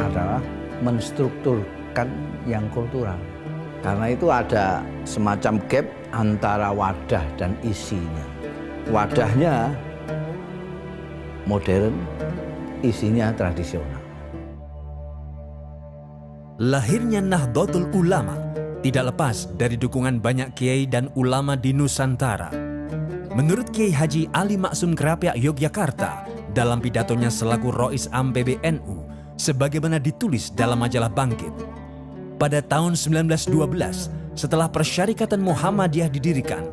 S11: adalah menstrukturkan yang kultural. Karena itu ada semacam gap antara wadah dan isinya. Wadahnya modern, isinya tradisional.
S1: Lahirnya Nahdlatul Ulama tidak lepas dari dukungan banyak kiai dan ulama di Nusantara. Menurut Kiai Haji Ali Maksum Kerapiak Yogyakarta dalam pidatonya selaku Rois Am PBNU, sebagaimana ditulis dalam majalah Bangkit, pada tahun 1912 setelah Persyarikatan Muhammadiyah didirikan,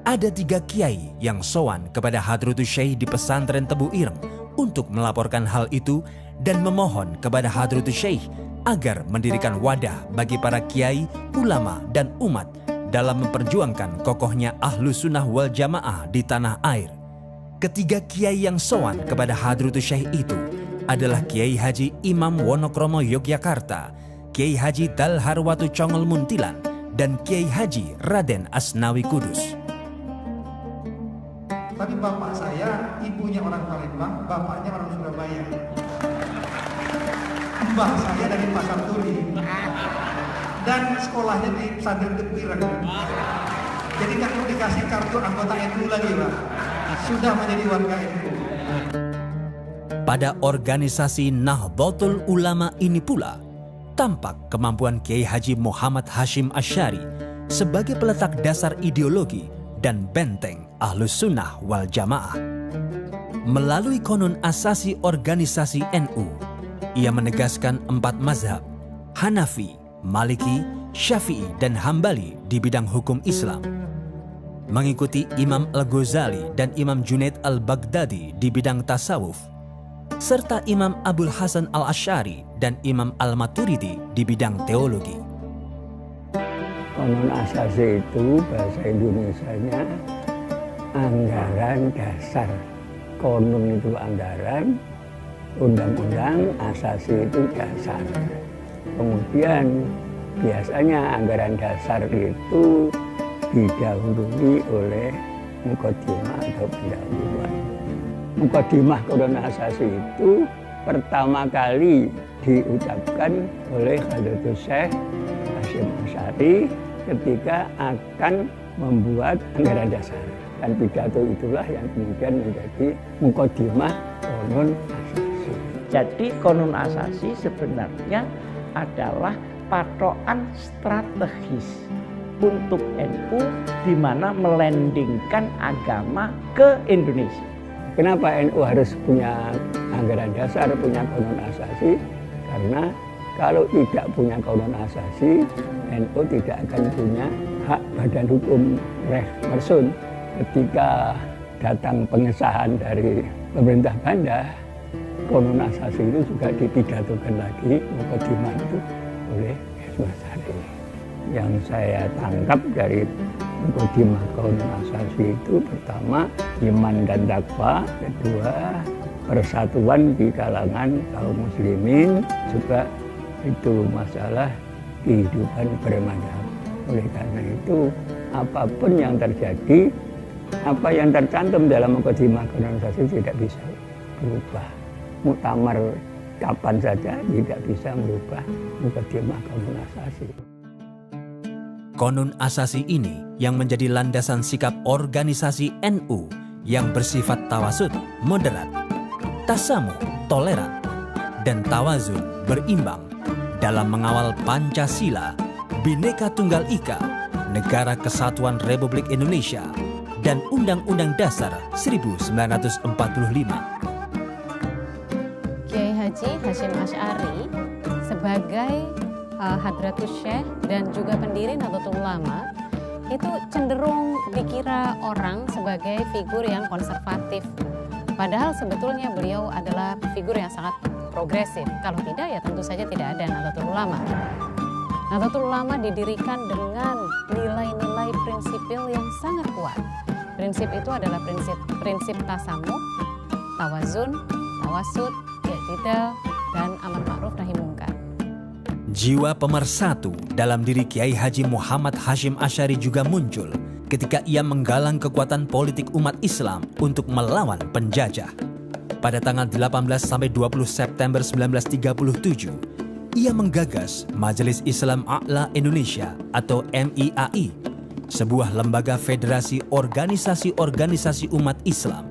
S1: ada 3 kiai yang sowan kepada Hadratus Syekh di pesantren Tebu Ireng untuk melaporkan hal itu dan memohon kepada Hadratus Syekh agar mendirikan wadah bagi para kiai, ulama, dan umat dalam memperjuangkan kokohnya Ahlus Sunnah wal Jamaah di tanah air. Ketiga kiai yang sowan kepada Hadratus Syekh itu adalah Kiai Haji Imam Wonokromo Yogyakarta, Kiai Haji Dalharwatu Congol Muntilan, dan Kiai Haji Raden Asnawi Kudus.
S12: Tapi bapak saya, ibunya orang Palembang, bapaknya orang Surabaya. Mbah saya dari Pasar Turi. Dan sekolahnya di Pesantren Kepirang. Jadi kan perlu dikasih kartu anggota NU lagi, Pak. Sudah menjadi warga NU.
S1: Pada organisasi Nahdlatul Ulama ini pula, tampak kemampuan Kiai Haji Muhammad Hashim Asy'ari sebagai peletak dasar ideologi dan benteng Ahlus Sunnah wal Jamaah. Melalui konun asasi organisasi NU, ia menegaskan 4 mazhab, Hanafi, Maliki, Syafi'i, dan Hambali di bidang hukum Islam. Mengikuti Imam Al-Ghazali dan Imam Junaid Al-Baghdadi di bidang tasawuf, serta Imam Abul Hasan Al-Asy'ari dan Imam Al-Maturidi di bidang teologi.
S2: Konun asasi itu bahasa Indonesianya anggaran dasar. Konun itu anggaran, undang-undang, asasi itu dasar. Kemudian biasanya anggaran dasar itu didahului oleh mukadimah atau pendahuluan. Mukadimah konun asasi itu pertama kali diucapkan oleh Hadratus Syekh Hashim Asy'ari ketika akan membuat anggaran dasar. Dan pidato itulah yang kemudian menjadi mukadimah konun asasi.
S13: Jadi konun asasi sebenarnya adalah patokan strategis untuk NU di mana melandingkan agama ke Indonesia.
S2: Kenapa NU harus punya anggaran dasar, punya konun asasi? Karena kalau tidak punya konun asasi, NU tidak akan punya hak badan hukum reh mersun. Ketika datang pengesahan dari pemerintah Belanda, konun asasi itu juga dipidatokan lagi mukadimah itu oleh Hashim Asy'ari. Yang saya tangkap dari mukadimah konun asasi itu pertama iman dan takwa, kedua persatuan di kalangan kaum muslimin, juga itu masalah kehidupan bermadhab. Oleh karena itu apapun yang terjadi, apa yang tercantum dalam mukadimah konun asasi tidak bisa berubah. Muktamar kapan saja tidak bisa merubah mukadimah konun asasi.
S1: Konun asasi ini yang menjadi landasan sikap organisasi NU yang bersifat tawasud, moderat, tasamuh, toleran, dan tawazun, berimbang dalam mengawal Pancasila, Bhinneka Tunggal Ika, Negara Kesatuan Republik Indonesia, dan Undang-Undang Dasar 1945.
S7: Kiai Haji Hashim Asy'ari sebagai Hadratus Syekh dan juga pendiri Nahdlatul Ulama itu cenderung dikira orang sebagai figur yang konservatif. Padahal sebetulnya beliau adalah figur yang sangat progresif. Kalau tidak ya tentu saja tidak ada Nahdlatul Ulama. Nahdlatul Ulama didirikan dengan nilai-nilai prinsipil yang sangat kuat. Prinsip itu adalah prinsip tasamuh, tawazun, tawasud, i'tidal, dan amar ma'ruf nahi mungkar.
S1: Jiwa pemersatu dalam diri Kiai Haji Muhammad Hashim Asy'ari juga muncul ketika ia menggalang kekuatan politik umat Islam untuk melawan penjajah. Pada tanggal 18-20 September 1937, ia menggagas Majelis Islam A'la Indonesia atau MIAI, sebuah lembaga federasi organisasi-organisasi umat Islam.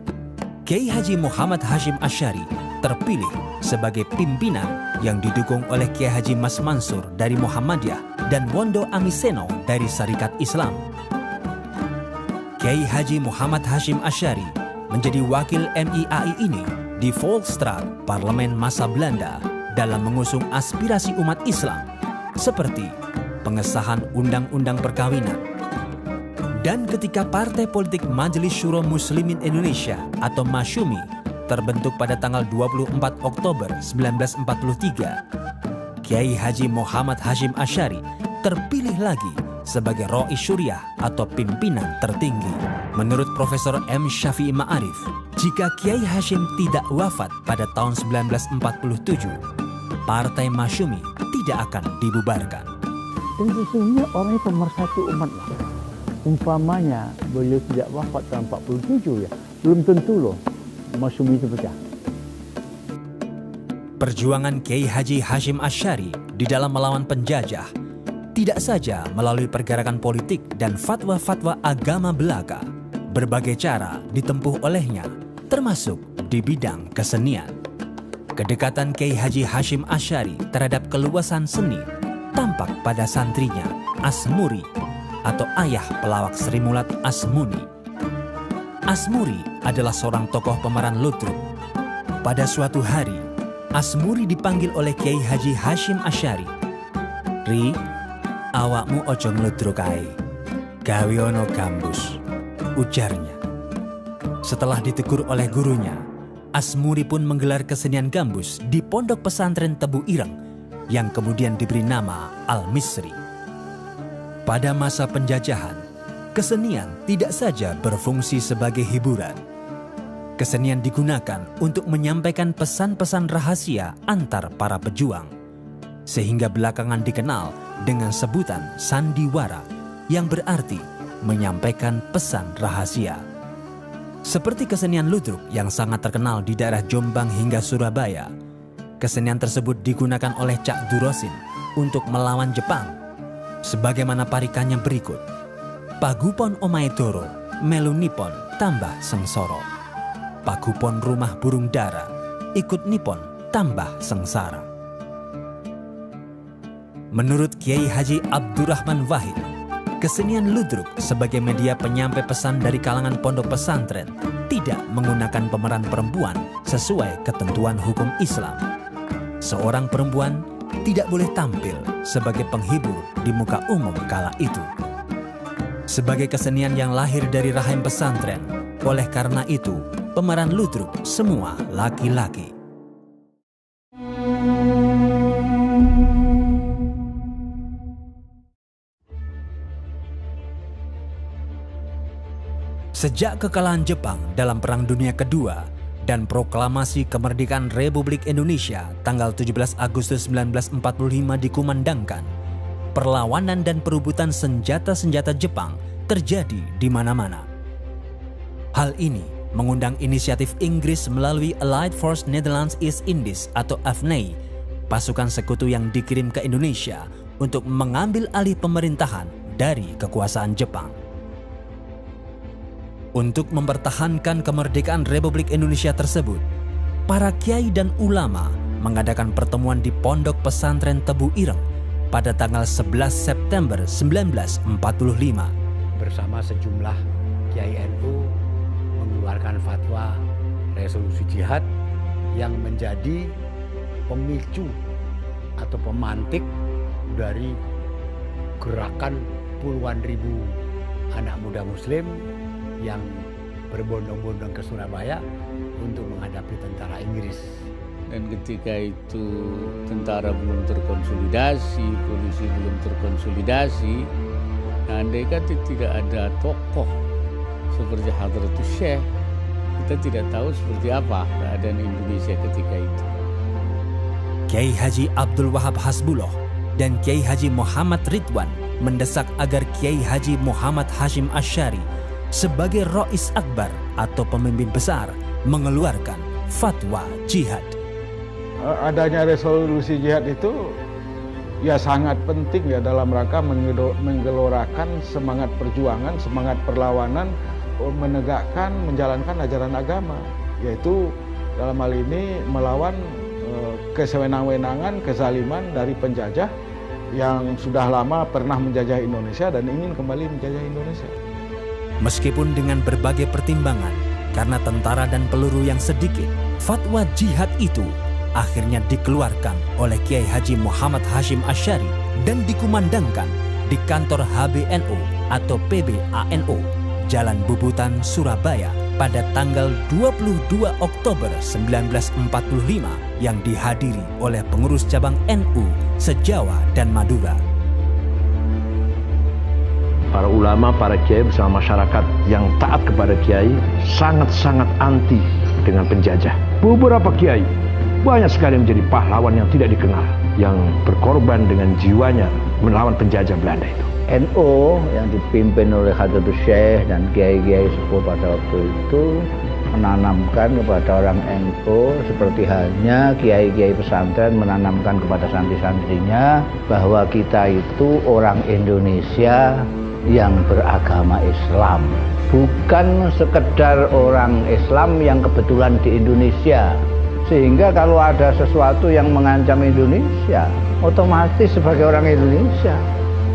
S1: Kiai Haji Muhammad Hashim Asy'ari terpilih sebagai pimpinan yang didukung oleh Kiai Haji Mas Mansur dari Muhammadiyah dan Wondo Amiseno dari Syarikat Islam. Kiai Haji Muhammad Hashim Asy'ari menjadi wakil MIAI ini di Volksstraat, Parlemen masa Belanda, dalam mengusung aspirasi umat Islam seperti pengesahan Undang-Undang Perkawinan. Dan ketika Partai Politik Majelis Syuro Muslimin Indonesia atau MASYUMI terbentuk pada tanggal 24 Oktober 1943, Kiai Haji Muhammad Hashim Asy'ari terpilih lagi sebagai Rois Syuriah atau pimpinan tertinggi. Menurut Profesor M. Syafi'i Ma'arif, jika Kiai Hashim tidak wafat pada tahun 1947, Partai Masyumi tidak akan dibubarkan.
S8: Dan sesungguhnya orangnya pemersatu umat. Umpamanya beliau tidak wafat tahun 47 ya, belum tentu loh Masyumi itu pecah.
S1: Perjuangan Kiai Haji Hashim Asy'ari di dalam melawan penjajah tidak saja melalui pergerakan politik dan fatwa-fatwa agama belaka. Berbagai cara ditempuh olehnya, termasuk di bidang kesenian. Kedekatan Kiai Haji Hashim Asy'ari terhadap keluasan seni tampak pada santrinya Asmuri atau ayah pelawak Sri Mulat Asmuni. Asmuri adalah seorang tokoh pemeran ludruk. Pada suatu hari, Asmuri dipanggil oleh Kiai Haji Hashim Asy'ari. "Ri, awakmu ojo ngludruk ae, gawe ono gambus," ujarnya. Setelah ditegur oleh gurunya, Asmuri pun menggelar kesenian gambus di pondok pesantren Tebu Ireng yang kemudian diberi nama Al-Misri. Pada masa penjajahan, kesenian tidak saja berfungsi sebagai hiburan. Kesenian digunakan untuk menyampaikan pesan-pesan rahasia antar para pejuang, sehingga belakangan dikenal dengan sebutan sandiwara yang berarti menyampaikan pesan rahasia. Seperti kesenian ludruk yang sangat terkenal di daerah Jombang hingga Surabaya, kesenian tersebut digunakan oleh Cak Durosin untuk melawan Jepang. Sebagaimana parikannya berikut: "Pagupon omae doro, melu nipon tambah sengsara. Pagupon rumah burung dara, ikut nipon tambah sengsara." Menurut Kiai Haji Abdurrahman Wahid, kesenian ludruk sebagai media penyampai pesan dari kalangan pondok pesantren tidak menggunakan pemeran perempuan sesuai ketentuan hukum Islam. Seorang perempuan tidak boleh tampil sebagai penghibur di muka umum kala itu. Sebagai kesenian yang lahir dari rahim pesantren, oleh karena itu pemeran ludruk semua laki-laki. Sejak kekalahan Jepang dalam Perang Dunia Kedua dan proklamasi kemerdekaan Republik Indonesia tanggal 17 Agustus 1945 dikumandangkan, perlawanan dan perebutan senjata-senjata Jepang terjadi di mana-mana. Hal ini mengundang inisiatif Inggris melalui Allied Force Netherlands East Indies atau AFNI, pasukan sekutu yang dikirim ke Indonesia untuk mengambil alih pemerintahan dari kekuasaan Jepang. Untuk mempertahankan kemerdekaan Republik Indonesia tersebut, para kiai dan ulama mengadakan pertemuan di Pondok Pesantren Tebu Ireng pada tanggal 11 September 1945.
S4: Bersama sejumlah kiai NU mengeluarkan fatwa resolusi jihad yang menjadi pemicu atau pemantik dari gerakan puluhan ribu anak muda muslim yang berbondong-bondong ke Surabaya untuk menghadapi tentara Inggris.
S10: Dan ketika itu tentara belum terkonsolidasi, polisi belum terkonsolidasi, andai kata tidak ada tokoh seperti Hadratus Syekh, kita tidak tahu seperti apa keadaan Indonesia ketika itu.
S1: Kiai Haji Abdul Wahab Hasbullah dan Kiai Haji Muhammad Ridwan mendesak agar Kiai Haji Muhammad Hashim Asy'ari sebagai Rois Akbar atau pemimpin besar mengeluarkan fatwa jihad.
S5: Adanya resolusi jihad itu ya sangat penting ya dalam rangka menggelorakan semangat perjuangan, semangat perlawanan, menegakkan, menjalankan ajaran agama, yaitu dalam hal ini melawan kesewenang-wenangan, kezaliman dari penjajah yang sudah lama pernah menjajah Indonesia dan ingin kembali menjajah Indonesia.
S1: Meskipun dengan berbagai pertimbangan, karena tentara dan peluru yang sedikit, fatwa jihad itu akhirnya dikeluarkan oleh Kiai Haji Muhammad Hashim Asy'ari dan dikumandangkan di kantor HBNO atau PBANO, Jalan Bubutan, Surabaya pada tanggal 22 Oktober 1945 yang dihadiri oleh pengurus cabang NU se-Jawa dan Madura.
S9: Para ulama, para kiai bersama masyarakat yang taat kepada kiai sangat-sangat anti dengan penjajah. Beberapa kiai banyak sekali menjadi pahlawan yang tidak dikenal, yang berkorban dengan jiwanya melawan penjajah Belanda itu.
S8: NU yang dipimpin oleh Hadratus Syekh dan kiai-kiai sepuh pada waktu itu menanamkan kepada orang NU seperti halnya kiai-kiai pesantren menanamkan kepada santri-santrinya bahwa kita itu orang Indonesia yang beragama Islam, bukan sekedar orang Islam yang kebetulan di Indonesia. Sehingga kalau ada sesuatu yang mengancam Indonesia, otomatis sebagai orang Indonesia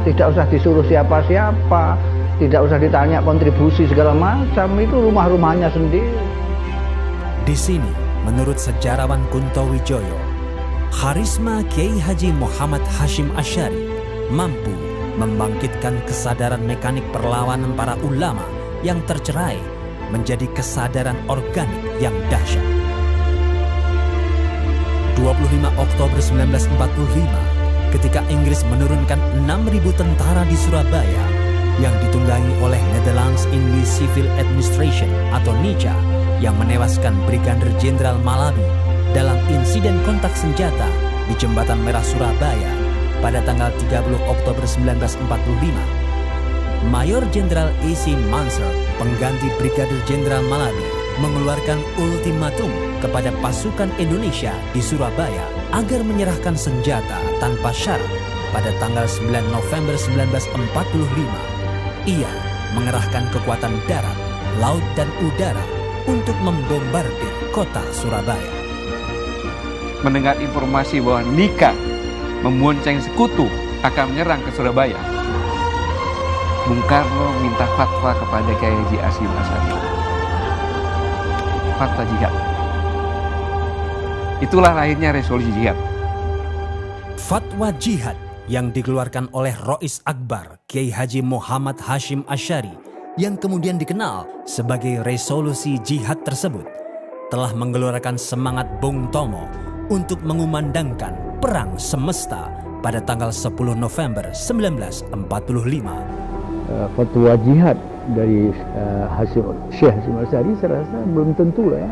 S8: tidak usah disuruh siapa-siapa, tidak usah ditanya kontribusi segala macam, itu rumah-rumahnya sendiri.
S1: Di sini, menurut sejarawan Kunto Wijoyo, karisma Kiai Haji Muhammad Hashim Asy'ari mampu membangkitkan kesadaran mekanik perlawanan para ulama yang tercerai menjadi kesadaran organik yang dahsyat. 25 Oktober 1945, ketika Inggris menurunkan 6.000 tentara di Surabaya yang ditunggangi oleh Netherlands Indies Civil Administration atau NICA yang menewaskan Brigadir Jenderal Malabi dalam insiden kontak senjata di Jembatan Merah Surabaya pada tanggal 30 Oktober 1945, Mayor Jenderal A.C. Mansell, pengganti Brigadir Jenderal Malabi, mengeluarkan ultimatum kepada pasukan Indonesia di Surabaya agar menyerahkan senjata tanpa syarat pada tanggal 9 November 1945. Ia mengerahkan kekuatan darat, laut, dan udara untuk membombardir kota Surabaya.
S14: Mendengar informasi bahwa NICA membonceng sekutu akan menyerang ke Surabaya, Bung Karno minta fatwa kepada Kiai Haji Hashim Asy'ari. Fatwa jihad. Itulah lahirnya resolusi jihad.
S1: Fatwa jihad yang dikeluarkan oleh Rois Akbar Kiai Haji Muhammad Hashim Asy'ari yang kemudian dikenal sebagai resolusi jihad tersebut telah menggelorakan semangat Bung Tomo untuk mengumandangkan perang semesta pada tanggal 10 November 1945.
S8: Fatwa jihad dari Syekh Hashim Asy'ari saya rasa belum tentu lah ya.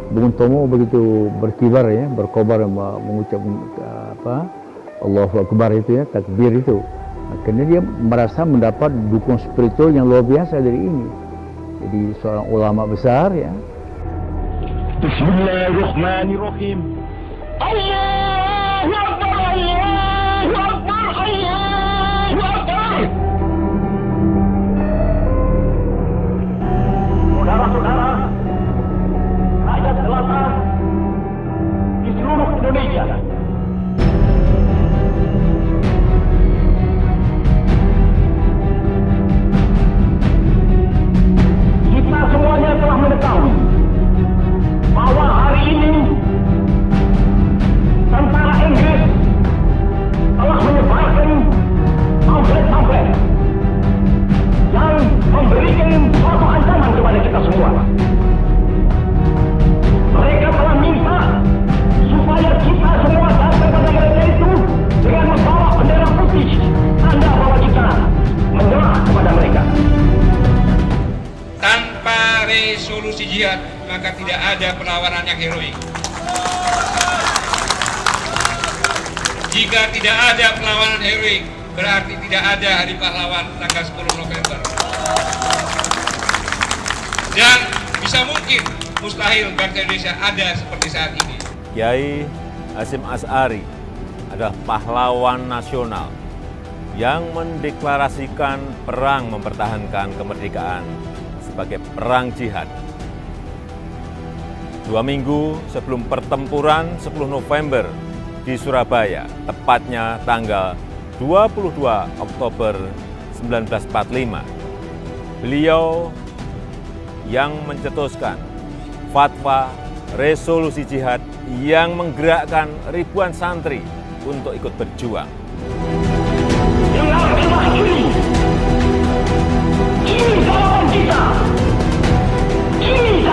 S8: Bung Tomo begitu berkibar ya, berkobar mengucap Allahu Akbar itu ya, takbir itu. Karena dia merasa mendapat dukungan spiritual yang luar biasa dari ini. Jadi seorang ulama besar ya.
S15: Bismillahirrahmanirrahim. Allahu Akbar, Allahu Akbar, Allahu Akbar. Saudara-saudara, rakyat selatan di seluruh Indonesia, kita semuanya telah mengetahui bahwa hari ini tentara Inggris telah menyebarkan pamflet-pamflet yang memberikan suatu ancaman kepada kita semua. Mereka telah minta supaya kita semua datang kepada mereka itu dengan membawa bendera putih, tanda bahwa kita menyerah kepada mereka.
S16: Tanpa resolusi jihad, maka tidak ada perlawanan yang heroik. Jika tidak ada perlawanan heroik, berarti tidak ada hari pahlawan tanggal 10 November. Dan bisa mungkin mustahil bangsa Indonesia ada seperti saat ini.
S17: Kiai Hashim Asy'ari adalah pahlawan nasional yang mendeklarasikan perang mempertahankan kemerdekaan sebagai perang jihad. 2 minggu sebelum pertempuran 10 November di Surabaya, tepatnya tanggal 22 Oktober 1945, beliau yang mencetuskan fatwa resolusi jihad yang menggerakkan ribuan santri untuk ikut berjuang.
S15: Dengarkanlah ini jawaban kita. Ini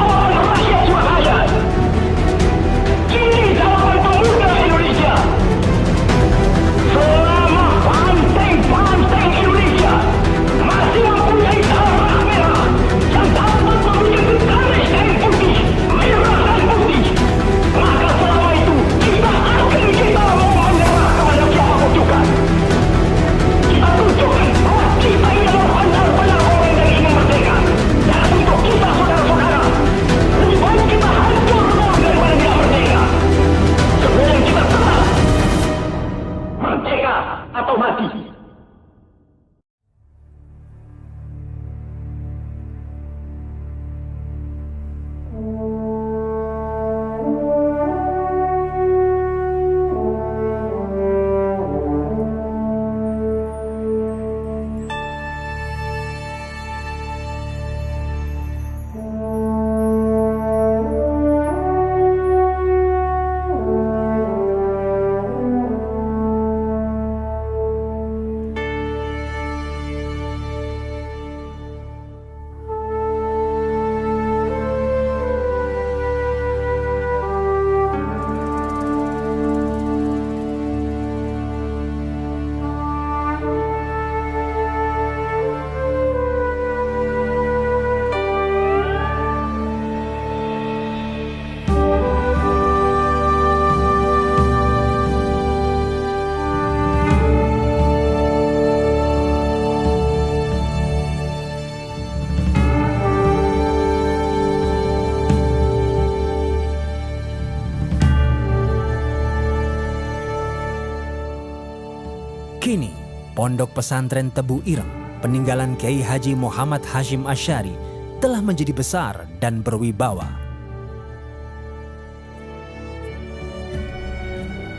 S1: Kini, Pondok Pesantren Tebu Ireng, peninggalan Kiai Haji Muhammad Hashim Asy'ari, telah menjadi besar dan berwibawa.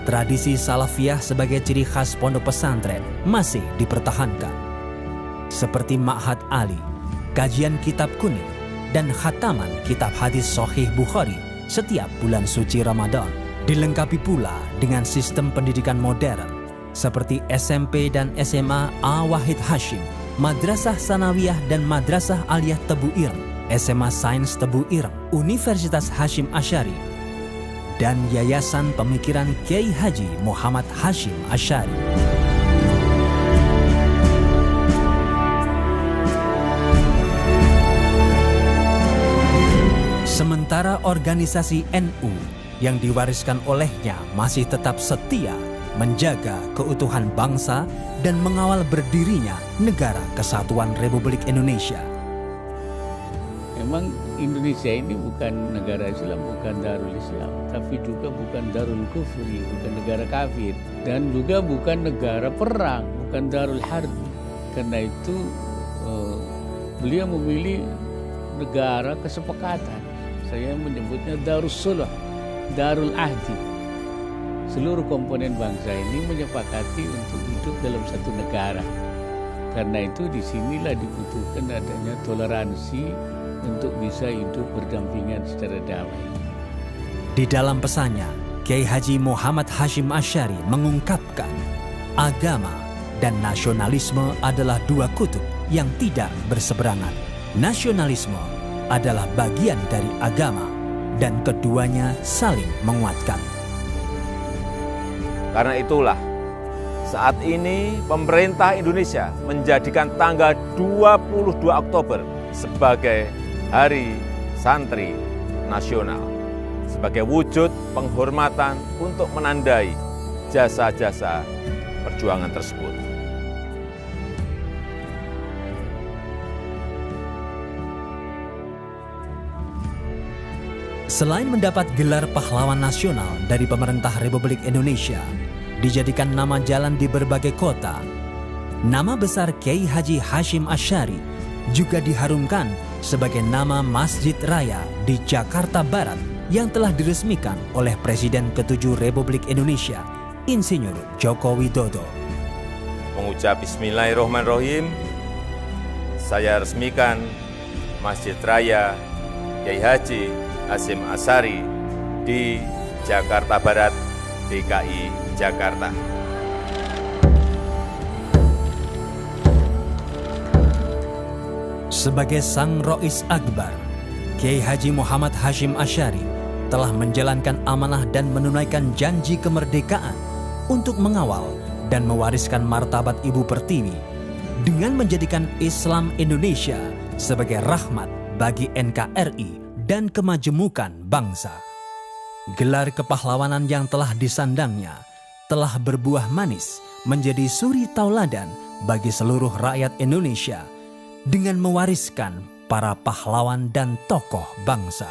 S1: Tradisi salafiyah sebagai ciri khas pondok pesantren masih dipertahankan. Seperti Ma'had Ali, kajian kitab kuning, dan khataman kitab hadis Sahih Bukhari setiap bulan suci Ramadan. Dilengkapi pula dengan sistem pendidikan modern seperti SMP dan SMA A-Wahid Hashim, Madrasah Sanawiyah dan Madrasah Aliyah Tebu Ireng, SMA Sains Tebu Ireng, Universitas Hashim Asy'ari, dan Yayasan Pemikiran Kiai Haji Muhammad Hashim Asy'ari. Sementara organisasi NU yang diwariskan olehnya masih tetap setia menjaga keutuhan bangsa dan mengawal berdirinya Negara Kesatuan Republik Indonesia.
S10: Memang Indonesia ini bukan negara Islam, bukan Darul Islam, tapi juga bukan Darul Kufri, bukan negara kafir, dan juga bukan negara perang, bukan Darul Harbi. Karena itu beliau memilih negara kesepakatan. Saya menyebutnya Darus Sulh, Darul Ahdi. Seluruh komponen bangsa ini menyepakati untuk hidup dalam satu negara. Karena itu disinilah dibutuhkan adanya toleransi untuk bisa hidup berdampingan secara damai.
S1: Di dalam pesannya, Kiai Haji Muhammad Hashim Asy'ari mengungkapkan, agama dan nasionalisme adalah dua kutub yang tidak berseberangan. Nasionalisme adalah bagian dari agama dan keduanya saling menguatkan.
S17: Karena itulah, saat ini pemerintah Indonesia menjadikan tanggal 22 Oktober sebagai Hari Santri Nasional, sebagai wujud penghormatan untuk menandai jasa-jasa perjuangan tersebut.
S1: Selain mendapat gelar pahlawan nasional dari pemerintah Republik Indonesia, dijadikan nama jalan di berbagai kota, nama besar Kiai Haji Hashim Asy'ari juga diharumkan sebagai nama Masjid Raya di Jakarta Barat yang telah diresmikan oleh Presiden ke-7 Republik Indonesia, Insinyur Joko Widodo.
S17: Mengucap Bismillahirrahmanirrahim, saya resmikan Masjid Raya Kiai Haji Hashim Asy'ari di Jakarta Barat, DKI Jakarta.
S1: Sebagai Sang Rois Akbar, Kiai Haji Muhammad Hashim Asy'ari telah menjalankan amanah dan menunaikan janji kemerdekaan untuk mengawal dan mewariskan martabat Ibu Pertiwi dengan menjadikan Islam Indonesia sebagai rahmat bagi NKRI dan kemajemukan bangsa. Gelar kepahlawanan yang telah disandangnya telah berbuah manis menjadi suri tauladan bagi seluruh rakyat Indonesia dengan mewariskan para pahlawan dan tokoh bangsa.